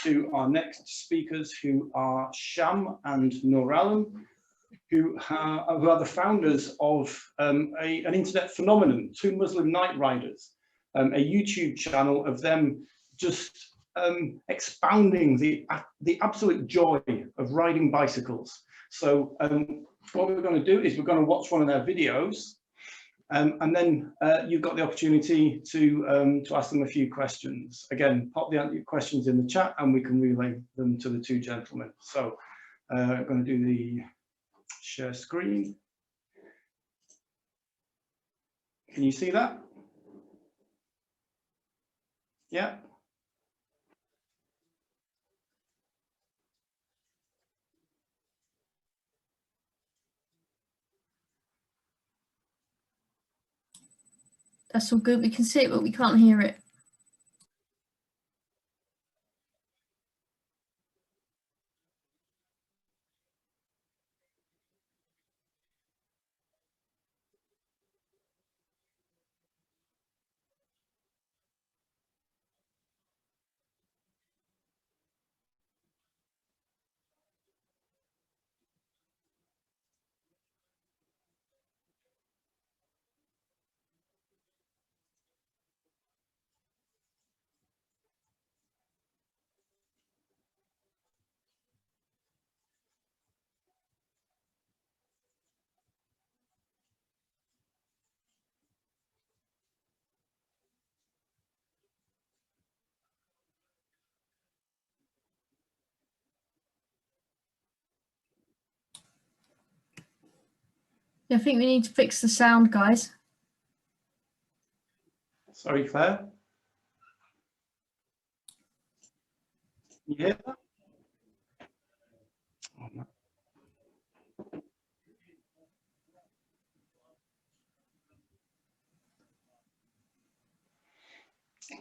to our next speakers, who are Sham and Nooralom, who are the founders of an internet phenomenon, Two Muslim Night Riders, a YouTube channel of them just expounding the absolute joy of riding bicycles. So what we're going to do is we're going to watch one of their videos, and then you've got the opportunity to ask them a few questions. Again, pop the questions in the chat and we can relay them to the two gentlemen. So I'm going to do the share screen. Can you see that? Yeah. That's all good. We can see it, but we can't hear it. Yeah, I think we need to fix the sound, guys. Sorry, Claire. Yeah.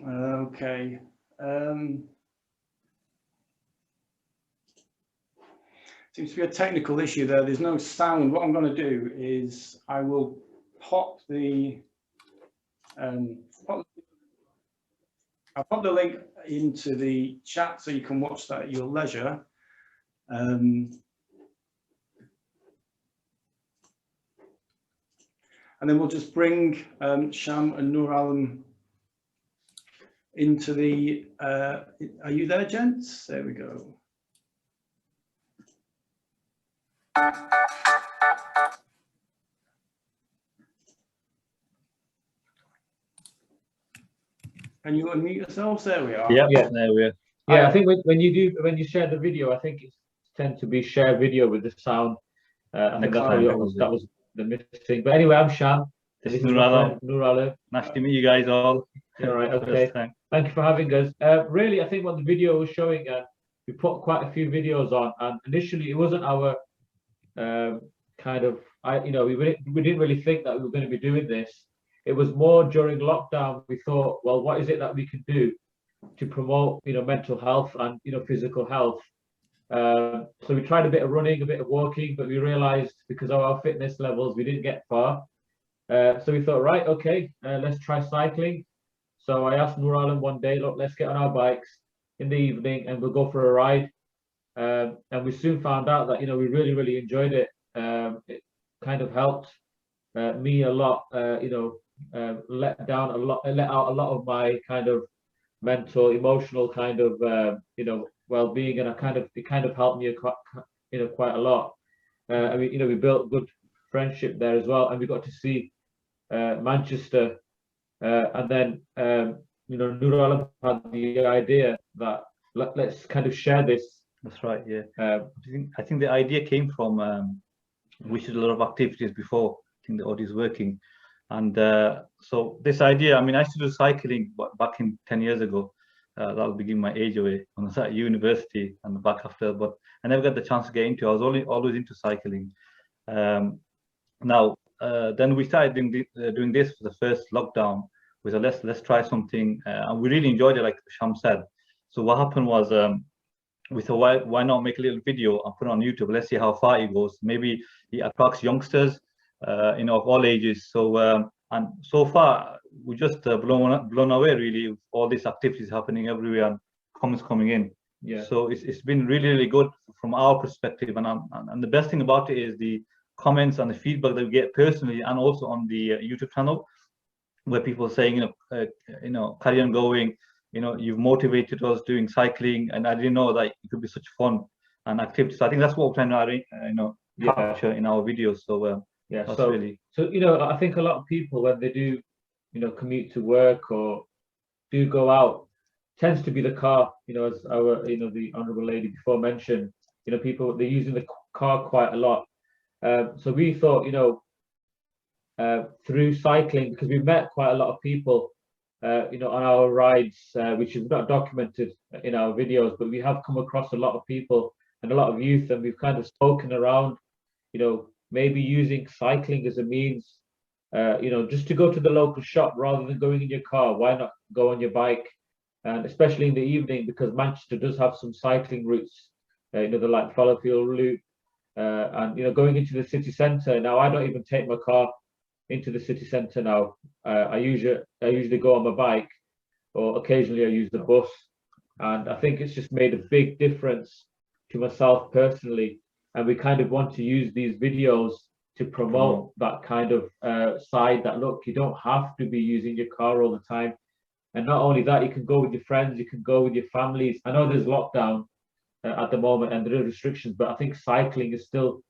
Okay. Seems to be a technical issue there. There's no sound. What I'm going to do is I will pop the I'll pop the link into the chat so you can watch that at your leisure. And then we'll just bring Sham and Nooralom into the. Are you there, gents? There we go. Can you unmute yourselves? There we are. Yeah, there we are. Yeah, I think when you share the video, I think it tends to be share video with the sound. I think that was the missing. But anyway, I'm Sham. This is Nooralom. Nooralom. Nice to meet you guys all. All right. Okay. Thank you for having us. Really, I think what the video was showing, we put quite a few videos on, and initially it wasn't our kind of, we didn't really think that we were going to be doing this. It was more during lockdown. We thought, well, what is it that we can do to promote, mental health and physical health? So we tried a bit of running, a bit of walking, but we realized because of our fitness levels, we didn't get far. So we thought, right, okay, let's try cycling. So I asked Nooralom one day, look, let's get on our bikes in the evening and we'll go for a ride. And we soon found out that, we really, really enjoyed it. It kind of helped me a lot, let out a lot of my kind of mental, emotional kind of, well-being, and it kind of helped me, quite a lot. We built good friendship there as well, and we got to see Manchester, and then Nooralom had the idea that let's kind of share this. That's right. Yeah. I think the idea came from we did a lot of activities before. I think the audio is working, and so this idea. I mean, I used to do cycling back in 10 years ago. That would be giving my age away when I was at university and back after, but I never got the chance to get into it. I was always into cycling. Now, then we started doing this for the first lockdown. We said, let's try something, and we really enjoyed it, like Sham said. So what happened was we thought, why not make a little video and put it on YouTube? Let's see how far it goes. Maybe it attracts youngsters, of all ages. So and so far we just blown away really with all these activities happening everywhere and comments coming in. Yeah. So it's been really, really good from our perspective. And the best thing about it is the comments and the feedback that we get personally, and also on the YouTube channel, where people are saying, carry on going, you've motivated us doing cycling, and I didn't know that it could be such fun and activity. So I think that's what we're trying to capture in our videos. So yeah, that's so really. So I think a lot of people, when they do commute to work or do go out, tends to be the car. As our the honourable lady before mentioned, people, they're using the car quite a lot. So we thought, through cycling, because we met quite a lot of people on our rides, which is not documented in our videos, but we have come across a lot of people and a lot of youth, and we've kind of spoken around, maybe using cycling as a means, just to go to the local shop rather than going in your car. Why not go on your bike? And especially in the evening, because Manchester does have some cycling routes, the like Fallowfield route, and going into the city centre. Now, I don't even take my car into the city centre now. I usually go on my bike, or occasionally I use the bus, and I think it's just made a big difference to myself personally. And we kind of want to use these videos to promote that kind of side, that look, you don't have to be using your car all the time. And not only that, you can go with your friends, you can go with your families. I know there's lockdown at the moment and there are restrictions, but I think cycling is still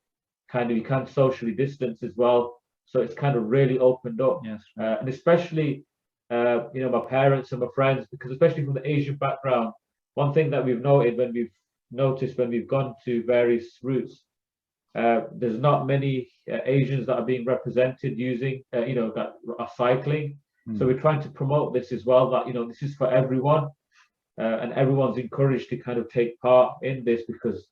kind of, you can't socially distance as well. So it's kind of really opened up. Yes. And especially, my parents and my friends, because especially from the Asian background, one thing that we've noticed when we've gone to various routes, there's not many Asians that are being represented using, that are cycling. So we're trying to promote this as well, that, this is for everyone, and everyone's encouraged to kind of take part in this, because,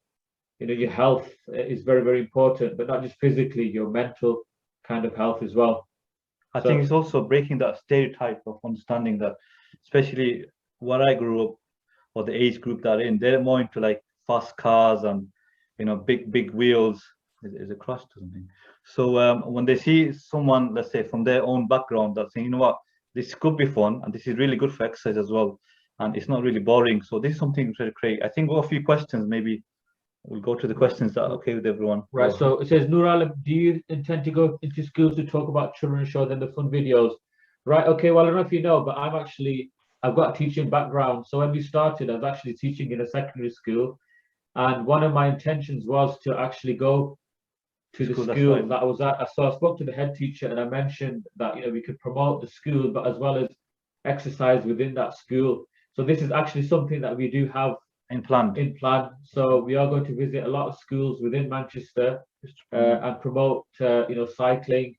your health is very, very important, but not just physically, your mental kind of health as well. I think it's also breaking that stereotype of understanding that, especially where I grew up, or the age group that they're more into like fast cars and, big wheels. Is a crush or something. So when they see someone, let's say from their own background, that's saying, what, this could be fun and this is really good for exercise as well, and it's not really boring. So this is something to create. I think we've got a few questions. Maybe we'll go to the questions that are okay with everyone. Right. So it says, Nooralom, do you intend to go into schools to talk about children and show them the fun videos? Right. Okay. Well, I don't know if you know, but I've got a teaching background. So when we started, I was actually teaching in a secondary school, and one of my intentions was to actually go to the school that I was at. So I spoke to the head teacher and I mentioned that, we could promote the school, but as well as exercise within that school. So this is actually something that we do have in plan. So we are going to visit a lot of schools within Manchester and promote, cycling.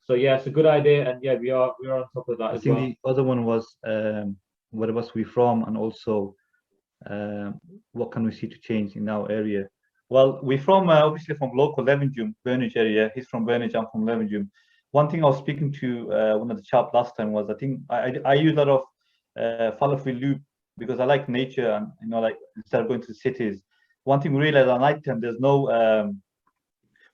So yeah, it's a good idea, and yeah, we are on top of that as well. I think the other one was where was we from, and also what can we see to change in our area. Well, we're from obviously from local Levenshulme, Burnage area. He's from Burnage, I'm from Levenshulme. One thing I was speaking to one of the chap last time was, I think I use a lot of Fallowfield Loop because I like nature, and like instead of going to the cities. One thing we realized at night time, there's no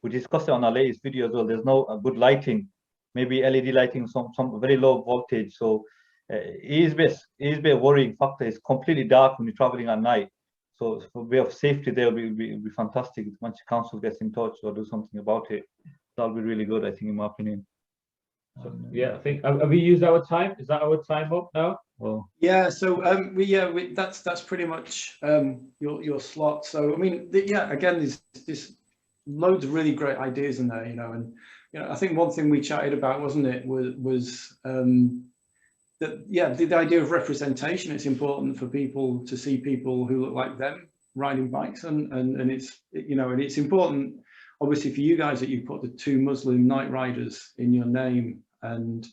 we discussed it on our latest video as well, there's no good lighting, maybe LED lighting, some very low voltage. So it is a bit worrying factor. It's completely dark when you're traveling at night. So for way of safety, there will be fantastic. If Manchester Council gets in touch or do something about it, that'll be really good, I think, in my opinion. So, yeah, I think have we used our time? Is that our time up now? Well, yeah. So that's pretty much your slot. So I mean, again, there's loads of really great ideas in there, and I think one thing we chatted about, wasn't it, was the idea of representation. It's important for people to see people who look like them riding bikes, and it's and it's important obviously for you guys that you put the 2 Muslim night riders in your name, and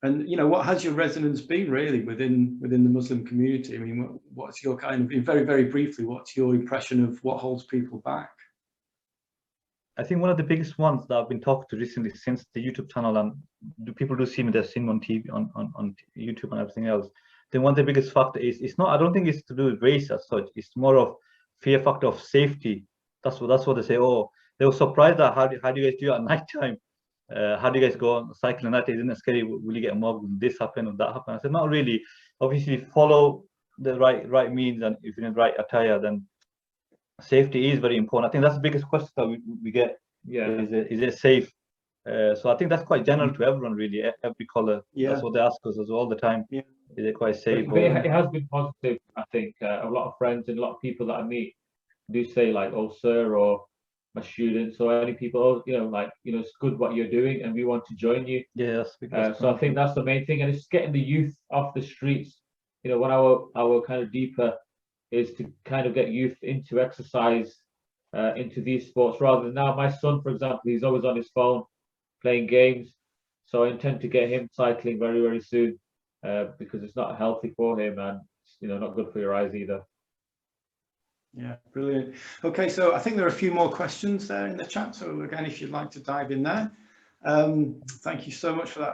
what has your resonance been really within the Muslim community? I mean, what's your kind of, very, very briefly, what's your impression of what holds people back? I think one of the biggest ones that I've been talking to recently, since the YouTube channel, and people do see me, they're seeing on TV, on YouTube and everything else. Then one of the biggest factor is, it's not, I don't think it's to do with race as such. It's more of fear factor of safety. That's what they say. Oh, they were surprised that how do you guys do it at night time? How do you guys go on cycling at night? Isn't it scary? Will you get mugged? Will this happen or that happen? I said, not really. Obviously, follow the right means and if you're in the right attire, then safety is very important. I think that's the biggest question that we get. Yeah. Is it safe? So I think that's quite general to everyone, really. Every color. Yeah. That's what they ask us all the time. Yeah. Is it quite safe? But it has been positive. I think a lot of friends and a lot of people that I meet do say like, "Oh, sir," or my students or any people, "Oh, you know, like, you know, it's good what you're doing, and we want to join you." Yeah, that's So I think that's the main thing, and it's getting the youth off the streets. You know, one our kind of deeper is to kind of get youth into exercise, into these sports rather than now. My son, for example, he's always on his phone playing games, so I intend to get him cycling very, very soon, because it's not healthy for him and, you know, not good for your eyes either. Yeah, brilliant. Okay, so I think there are a few more questions there in the chat. So again, if you'd like to dive in there. Thank you so much for that.